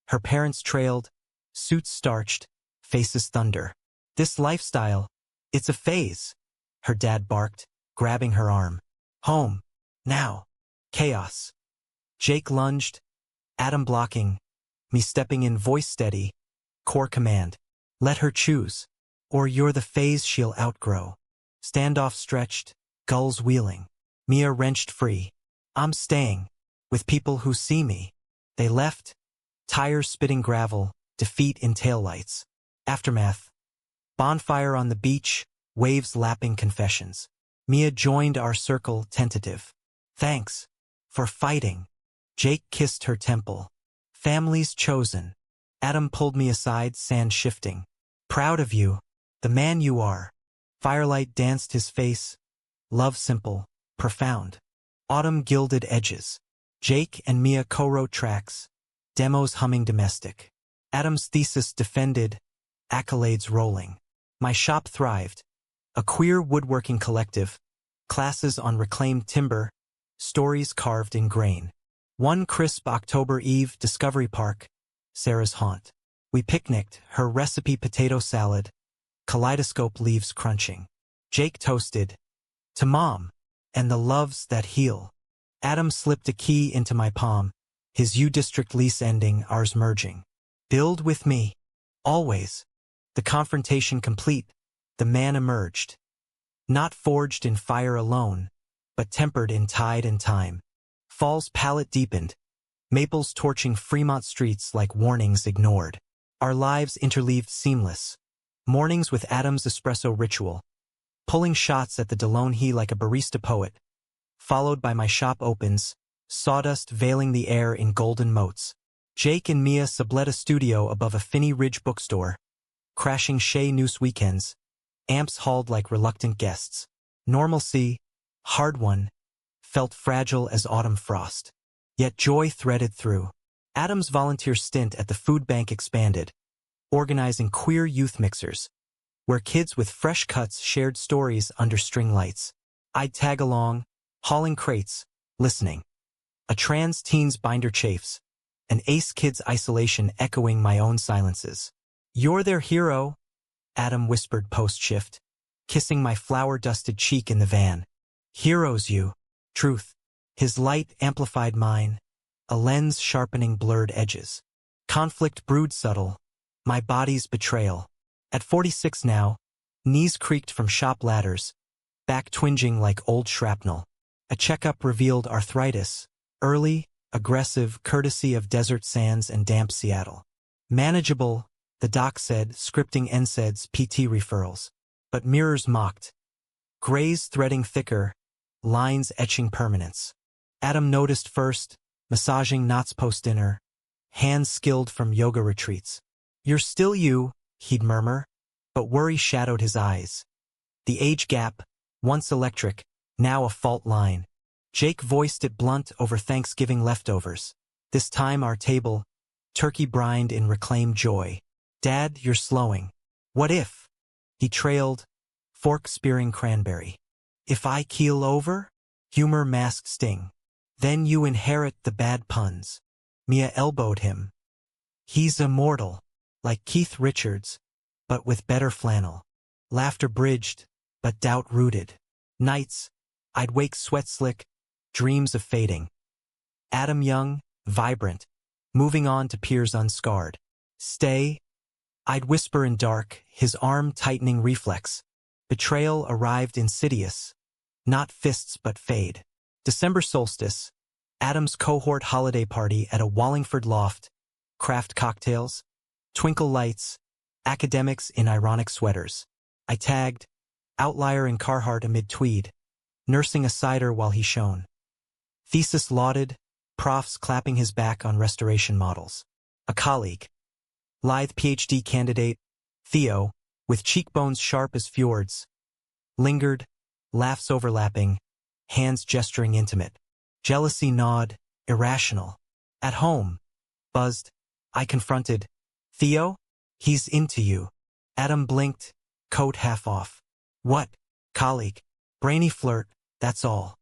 Her parents trailed, suits starched, faces thunder. This lifestyle, it's a phase. Her dad barked, grabbing her arm. Home. Now. Chaos. Jake lunged, Adam blocking, me stepping in, voice steady, core command. Let her choose. Or you're the phase she'll outgrow. Standoff stretched, gulls wheeling. Mia wrenched free. I'm staying. With people who see me. They left. Tires spitting gravel, defeat in taillights. Aftermath. Bonfire on the beach, waves lapping confessions. Mia joined our circle, tentative. Thanks. For fighting. Jake kissed her temple. Families chosen. Adam pulled me aside, sand shifting. Proud of you. The man you are. Firelight danced his face. Love simple, profound. Autumn gilded edges. Jake and Mia co-wrote tracks. Demos humming domestic. Adam's thesis defended. Accolades rolling. My shop thrived. A queer woodworking collective. Classes on reclaimed timber. Stories carved in grain. One crisp October Eve, Discovery Park. Sarah's haunt. We picnicked, her recipe potato salad. Kaleidoscope leaves crunching. Jake toasted. To Mom. And the loves that heal. Adam slipped a key into my palm. His U-District lease ending, ours merging. Build with me. Always. The confrontation complete. The man emerged. Not forged in fire alone, but tempered in tide and time. Fall's palette deepened. Maples torching Fremont streets like warnings ignored. Our lives interleaved seamless. Mornings with Adam's espresso ritual. Pulling shots at the DeLone like a barista poet. Followed by my shop opens. Sawdust veiling the air in golden motes. Jake and Mia sublet a studio above a Finney Ridge bookstore. Crashing Chez Nous weekends. Amps hauled like reluctant guests. Normalcy, hard won, felt fragile as autumn frost. Yet joy threaded through. Adam's volunteer stint at the food bank expanded. Organizing queer youth mixers. Where kids with fresh cuts shared stories under string lights. I'd tag along, hauling crates, listening. A trans teen's binder chafes. An ace kid's isolation echoing my own silences. You're their hero, Adam whispered post-shift, kissing my flour-dusted cheek in the van. Heroes you. Truth. His light amplified mine. A lens sharpening blurred edges. Conflict brewed subtle. My body's betrayal. At 46 now, knees creaked from shop ladders. Back twinging like old shrapnel. A checkup revealed arthritis. Early, aggressive, courtesy of desert sands and damp Seattle. Manageable, the doc said, scripting NSAIDs, PT referrals. But mirrors mocked. Grays threading thicker, lines etching permanence. Adam noticed first, massaging knots post-dinner, hands skilled from yoga retreats. You're still you, he'd murmur, but worry shadowed his eyes. The age gap, once electric, now a fault line. Jake voiced it blunt over Thanksgiving leftovers. This time our table, turkey brined in reclaimed joy. Dad, you're slowing. What if? He trailed, fork spearing cranberry. If I keel over? Humor masked sting. Then you inherit the bad puns. Mia elbowed him. He's immortal, like Keith Richards, but with better flannel. Laughter bridged, but doubt rooted. Nights, I'd wake sweat slick, dreams of fading. Adam young, vibrant, moving on to peers unscarred. Stay, I'd whisper in dark, his arm tightening reflex. Betrayal arrived insidious. Not fists but fade. December solstice. Adam's cohort holiday party at a Wallingford loft. Craft cocktails. Twinkle lights. Academics in ironic sweaters. I tagged. Outlier in Carhartt amid tweed. Nursing a cider while he shone. Thesis lauded. Profs clapping his back on restoration models. A colleague. Lithe PhD candidate. Theo, with cheekbones sharp as fjords. Lingered. Laughs overlapping. Hands gesturing intimate. Jealousy gnawed. Irrational. At home. Buzzed. I confronted. Theo? He's into you. Adam blinked. Coat half off. What? Colleague. Brainy flirt, that's all.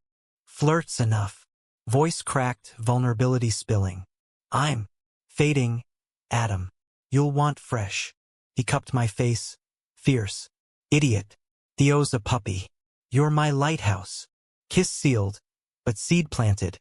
Flirt's enough. Voice cracked, vulnerability spilling. I'm fading. Adam. You'll want fresh. He cupped my face. Fierce. Idiot. Theo's a puppy. You're my lighthouse. Kiss sealed, but seed planted.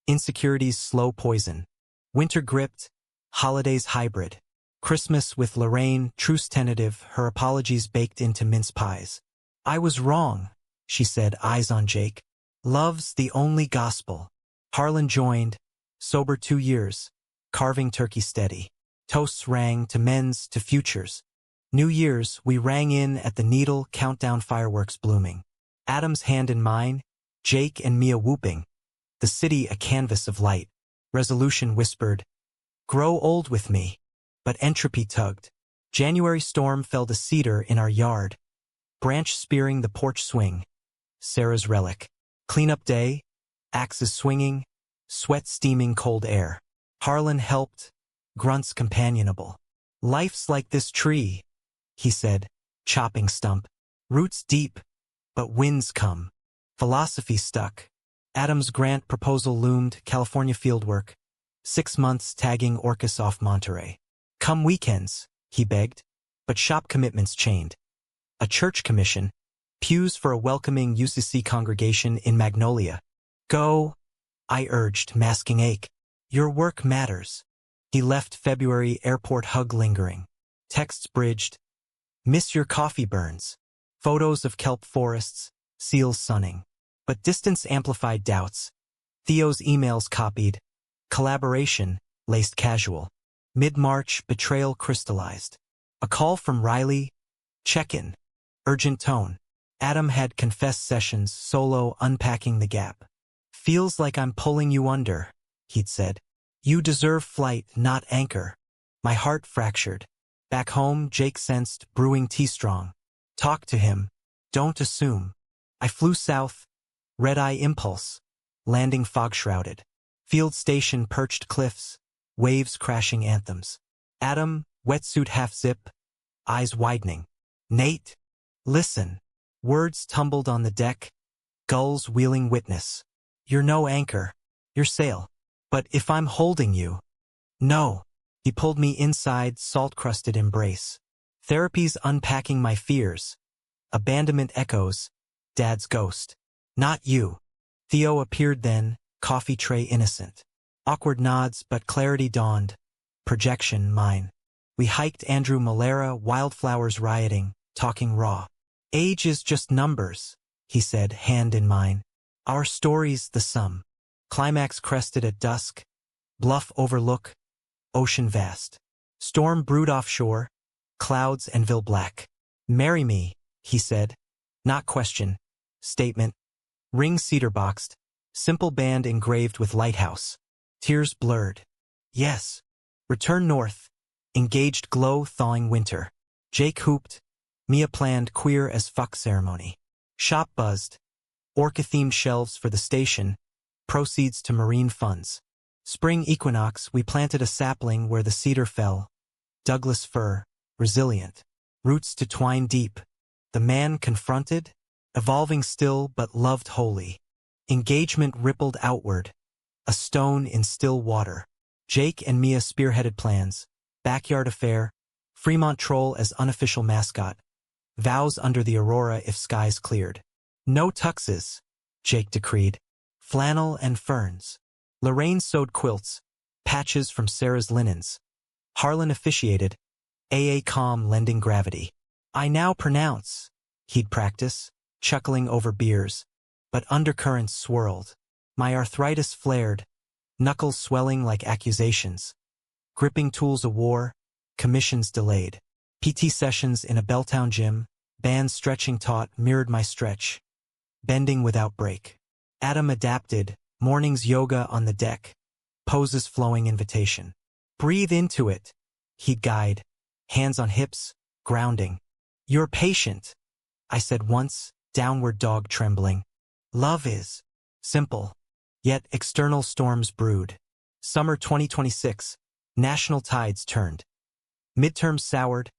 Insecurities slow poison. Winter gripped. Holidays hybrid. Christmas with Lorraine, truce tentative, her apologies baked into mince pies. I was wrong, she said, eyes on Jake. Love's the only gospel. Harlan joined, sober 2 years, carving turkey steady. Toasts rang to men's, to futures. New Year's, we rang in at the Needle, countdown fireworks blooming. Adam's hand in mine, Jake and Mia whooping. The city a canvas of light. Resolution whispered, grow old with me. But entropy tugged. January storm felled a cedar in our yard. Branch spearing the porch swing. Sarah's relic. Cleanup day. Axes swinging. Sweat steaming cold air. Harlan helped. Grunts companionable. Life's like this tree, he said, chopping stump. Roots deep, but winds come. Philosophy stuck. Adam's grant proposal loomed, California fieldwork. 6 months tagging Orcas off Monterey. Come weekends, he begged, but shop commitments chained. A church commission, pews for a welcoming UCC congregation in Magnolia. Go, I urged, masking ache. Your work matters. He left February airport hug lingering. Texts bridged. Miss your coffee burns. Photos of kelp forests, seals sunning. But distance amplified doubts. Theo's emails copied. Collaboration, laced casual. Mid-March, betrayal crystallized. A call from Riley. Check-in. Urgent tone. Adam had confessed sessions, solo, unpacking the gap. Feels like I'm pulling you under, he'd said. You deserve flight, not anchor. My heart fractured. Back home, Jake sensed, brewing tea strong. Talk to him. Don't assume. I flew south. Red-eye impulse. Landing fog-shrouded. Field station perched cliffs. Waves crashing anthems. Adam, wetsuit half-zip. Eyes widening. Nate. Listen. Words tumbled on the deck. Gulls wheeling witness. You're no anchor. You're sail. But if I'm holding you. No. He pulled me inside, salt-crusted embrace. Therapy's unpacking my fears. Abandonment echoes. Dad's ghost. Not you. Theo appeared then, coffee tray innocent. Awkward nods, but clarity dawned. Projection mine. We hiked Andrew Malera, wildflowers rioting, talking raw. Age is just numbers, he said, hand in mine. Our story's the sum. Climax crested at dusk. Bluff overlook. Ocean vast. Storm brewed offshore. Clouds Enville black. Marry me, he said. Not question. Statement. Ring cedar boxed. Simple band engraved with lighthouse. Tears blurred. Yes. Return north. Engaged glow thawing winter. Jake hooped. Mia planned queer as fuck ceremony. Shop buzzed. Orca-themed shelves for the station. Proceeds to marine funds. Spring equinox, we planted a sapling where the cedar fell. Douglas fir, resilient. Roots to twine deep. The man confronted. Evolving still but loved wholly. Engagement rippled outward. A stone in still water. Jake and Mia spearheaded plans. Backyard affair. Fremont troll as unofficial mascot. Vows under the aurora if skies cleared. No tuxes, Jake decreed. Flannel and ferns. Lorraine sewed quilts, patches from Sarah's linens. Harlan officiated, AA calm lending gravity. I now pronounce, he'd practice, chuckling over beers. But undercurrents swirled. My arthritis flared, knuckles swelling like accusations. Gripping tools of war, commissions delayed. PT sessions in a Belltown gym, bands stretching taut mirrored my stretch. Bending without break. Adam adapted, mornings yoga on the deck. Poses flowing invitation. Breathe into it, he'd guide. Hands on hips, grounding. You're patient, I said once, downward dog trembling. Love is simple, yet external storms brewed. Summer 2026, national tides turned. Midterms soured,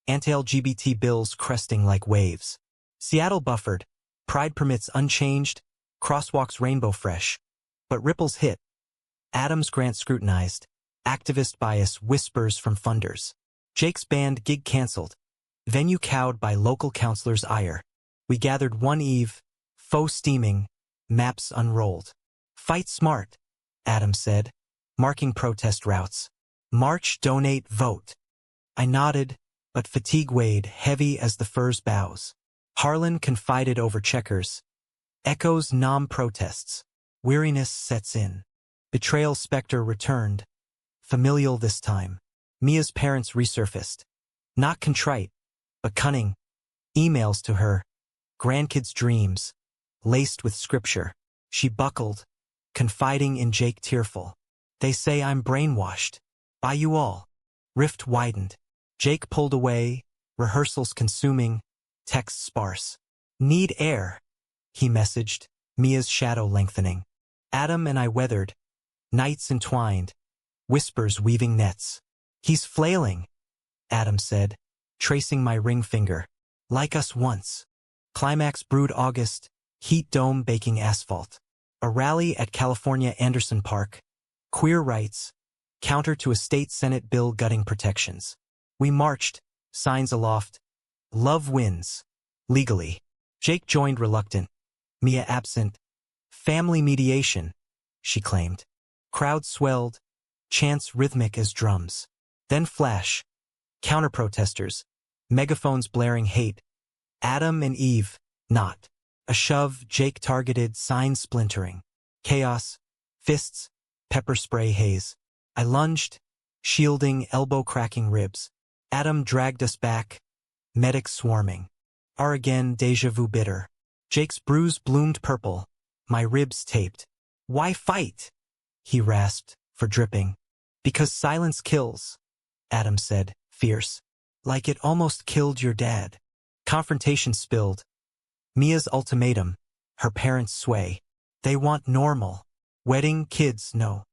anti-LGBT bills cresting like waves. Seattle buffered, pride permits unchanged, crosswalks rainbow fresh. But ripples hit. Adams grant scrutinized, activist bias whispers from funders. Jake's band gig cancelled, venue cowed by local councilors' ire. We gathered one eve, faux steaming, maps unrolled. Fight smart, Adam said, marking protest routes. March, donate, vote. I nodded, but fatigue weighed heavy as the fir's boughs. Harlan confided over checkers. Echoes nom protests. Weariness sets in. Betrayal specter returned. Familial this time. Mia's parents resurfaced. Not contrite, but cunning. Emails to her. Grandkids' dreams. Laced with scripture. She buckled, confiding in Jake tearful. They say I'm brainwashed. By you all. Rift widened. Jake pulled away, rehearsals consuming, texts sparse. Need air, he messaged, Mia's shadow lengthening. Adam and I weathered, nights entwined, whispers weaving nets. He's flailing, Adam said, tracing my ring finger. Like us once. Climax brewed August, heat dome baking asphalt. A rally at California Anderson Park. Queer rights, counter to a state Senate bill gutting protections. We marched, signs aloft. Love wins. Legally. Jake joined reluctant. Mia absent. Family mediation, she claimed. Crowd swelled, chants rhythmic as drums. Then flash. Counter-protesters. Megaphones blaring hate. Adam and Eve, not. A shove, Jake targeted, signs splintering. Chaos, fists, pepper spray haze. I lunged, shielding, elbow cracking ribs. Adam dragged us back, medics swarming. Our again déjà vu bitter. Jake's bruise bloomed purple, my ribs taped. Why fight? He rasped, for dripping. Because silence kills, Adam said, fierce. Like it almost killed your dad. Confrontation spilled. Mia's ultimatum, her parents' sway. They want normal. Wedding, kids, no.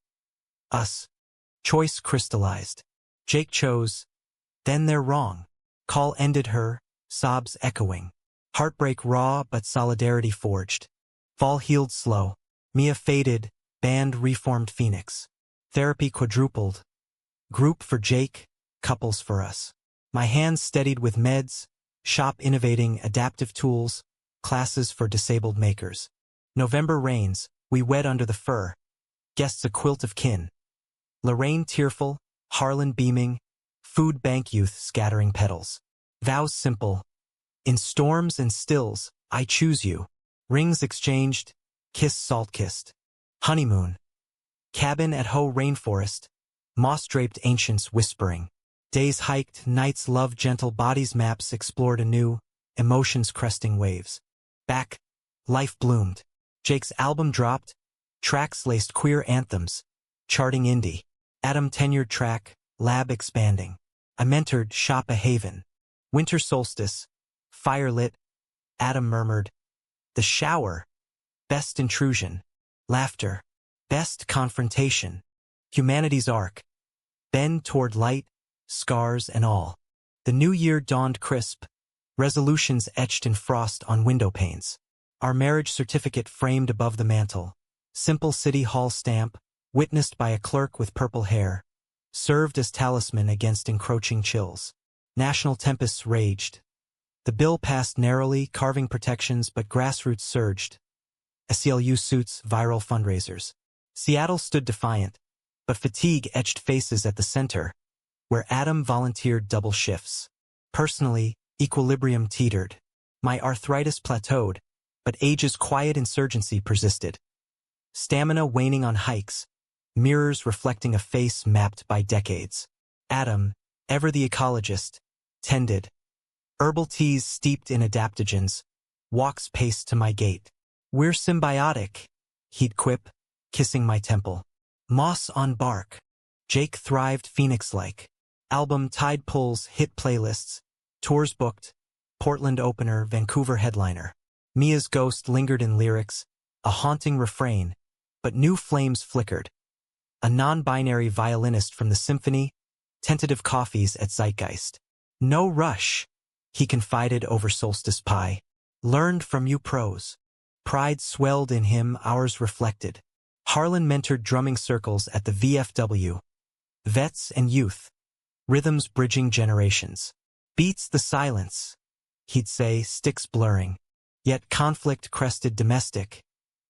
Us. Choice crystallized. Jake chose. Then they're wrong. Call ended her, sobs echoing. Heartbreak raw but solidarity forged. Fall healed slow. Mia faded, band reformed phoenix. Therapy quadrupled. Group for Jake, couples for us. My hands steadied with meds, shop innovating adaptive tools, classes for disabled makers. November rains, we wed under the fur. Guests a quilt of kin. Lorraine tearful, Harlan beaming, food bank youth scattering petals. Vows simple. In storms and stills, I choose you. Rings exchanged, kiss salt-kissed. Honeymoon. Cabin at Ho rainforest, moss-draped ancients whispering. Days hiked, nights loved, gentle bodies maps explored anew, emotions cresting waves. Back, life bloomed. Jake's album dropped, tracks laced queer anthems, charting indie. Adam tenured track, lab expanding. I mentored Shop a Haven. Winter solstice, fire lit, Adam murmured. The shower, best intrusion. Laughter, best confrontation. Humanity's arc, bend toward light, scars and all. The new year dawned crisp, resolutions etched in frost on window panes. Our marriage certificate framed above the mantel. Simple city hall stamp, witnessed by a clerk with purple hair, served as talisman against encroaching chills. National tempests raged. The bill passed narrowly, carving protections, but grassroots surged. SCLU suits, viral fundraisers. Seattle stood defiant, but fatigue etched faces at the center, where Adam volunteered double shifts. Personally, equilibrium teetered. My arthritis plateaued, but age's quiet insurgency persisted. Stamina waning on hikes, mirrors reflecting a face mapped by decades. Adam, ever the ecologist, tended. Herbal teas steeped in adaptogens, walks paced to my gate. We're symbiotic, he'd quip, kissing my temple. Moss on bark. Jake thrived phoenix-like. Album tide pulls, hit playlists, tours booked, Portland opener, Vancouver headliner. Mia's ghost lingered in lyrics, a haunting refrain, but new flames flickered. A non-binary violinist from the symphony, tentative coffees at Zeitgeist. No rush, he confided over solstice pie. Learned from you pros. Pride swelled in him, ours reflected. Harlan mentored drumming circles at the VFW. Vets and youth. Rhythms bridging generations. Beats the silence, he'd say, sticks blurring. Yet conflict crested domestic,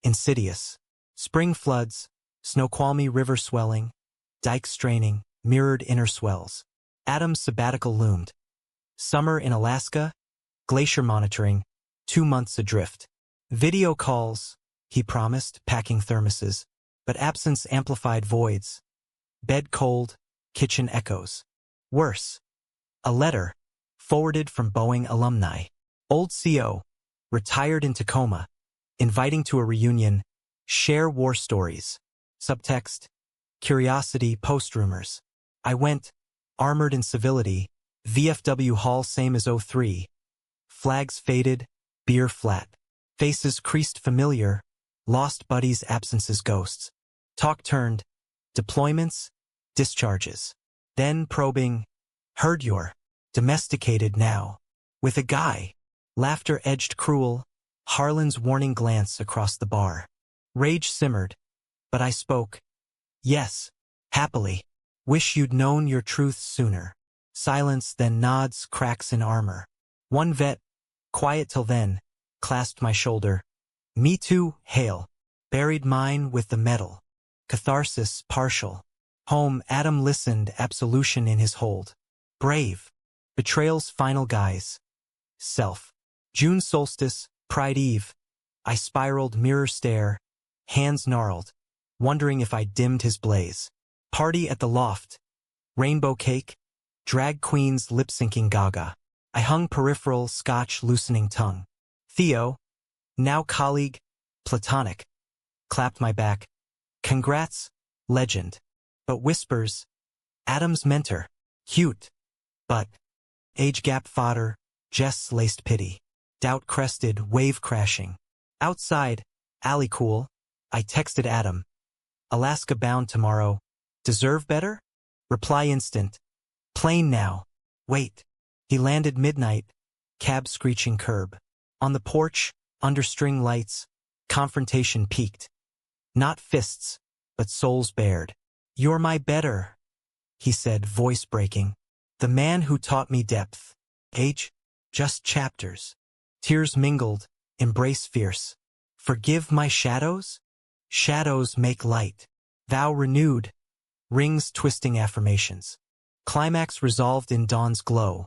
insidious. Spring floods, Snoqualmie River swelling, dikes straining, mirrored inner swells. Adam's sabbatical loomed. Summer in Alaska, glacier monitoring, 2 months adrift. Video calls, he promised, packing thermoses, but absence amplified voids. Bed cold, kitchen echoes. Worse, a letter, forwarded from Boeing alumni. Old CO, retired in Tacoma, inviting to a reunion, share war stories. Subtext, curiosity, post-rumors. I went, armored in civility, VFW hall same as '03. Flags faded, beer flat. Faces creased familiar, lost buddies, absences, ghosts. Talk turned, deployments, discharges. Then probing, heard you're domesticated now. With a guy. Laughter edged cruel, Harlan's warning glance across the bar. Rage simmered, but I spoke. Yes, happily. Wish you'd known your truth sooner. Silence, then nods, cracks in armor. One vet, quiet till then, clasped my shoulder. Me too, hail. Buried mine with the metal. Catharsis, partial. Home, Adam listened, absolution in his hold. Brave. Betrayal's final guise. Self. June solstice, Pride Eve. I spiraled, mirror stare, hands gnarled, wondering if I dimmed his blaze. Party at the loft. Rainbow cake. Drag queens lip-syncing gaga. I hung peripheral, scotch loosening tongue. Theo, now colleague, platonic, clapped my back. Congrats, legend. But whispers, Adam's mentor, cute, but age gap fodder, jests laced pity. Doubt crested, wave crashing. Outside, alley cool, I texted Adam. Alaska bound tomorrow. Deserve better? Reply instant. Plane now. Wait. He landed midnight, cab screeching curb. On the porch, under string lights, confrontation peaked. Not fists, but souls bared. You're my better, he said, voice breaking. The man who taught me depth. Age? Just chapters. Tears mingled, embrace fierce. Forgive my shadows? Shadows make light. Vow renewed. Rings twisting affirmations. Climax resolved in dawn's glow.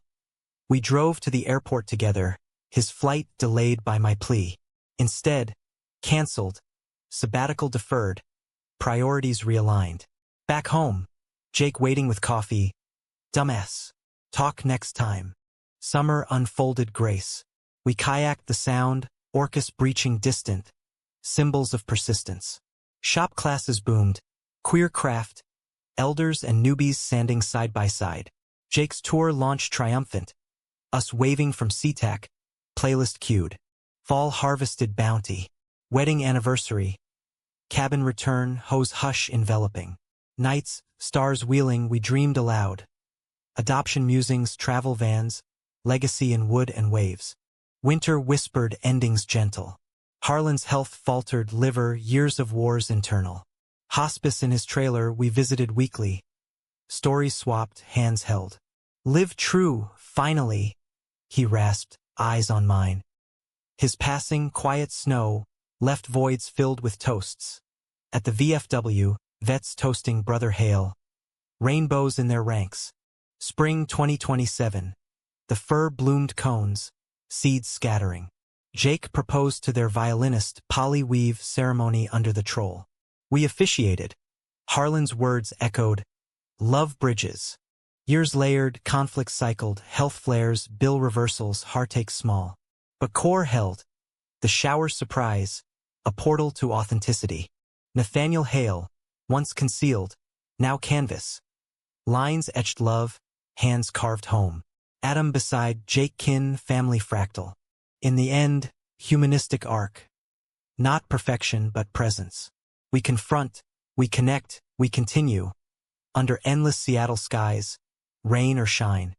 We drove to the airport together, his flight delayed by my plea. Instead, cancelled, sabbatical deferred, priorities realigned. Back home, Jake waiting with coffee. Dumbass. Talk next time. Summer unfolded grace. We kayaked the sound, orcus breaching distant. Symbols of persistence. Shop classes boomed. Queer craft. Elders and newbies sanding side by side. Jake's tour launched triumphant. Us waving from SeaTac. Playlist queued. Fall harvested bounty. Wedding anniversary. Cabin return, hose hush enveloping. Nights, stars wheeling, we dreamed aloud. Adoption musings, travel vans, legacy in wood and waves. Winter whispered, endings gentle. Harlan's health faltered, liver, years of wars internal. Hospice in his trailer, we visited weekly. Stories swapped, hands held. Live true, finally, he rasped, eyes on mine. His passing, quiet snow, left voids filled with toasts. At the VFW, vets toasting Brother Hale. Rainbows in their ranks. Spring 2027. The fur bloomed cones, seeds scattering. Jake proposed to their violinist Polly Weave ceremony under the troll. We officiated. Harlan's words echoed, love bridges. Years layered, conflict cycled, health flares, bill reversals, heartache small. But core held. The shower surprise, a portal to authenticity. Nathaniel Hale, once concealed, now canvas. Lines etched love, hands carved home. Adam beside Jake kin, family fractal. In the end, humanistic arc. Not perfection but presence. We confront, we connect, we continue. Under endless Seattle skies, rain or shine.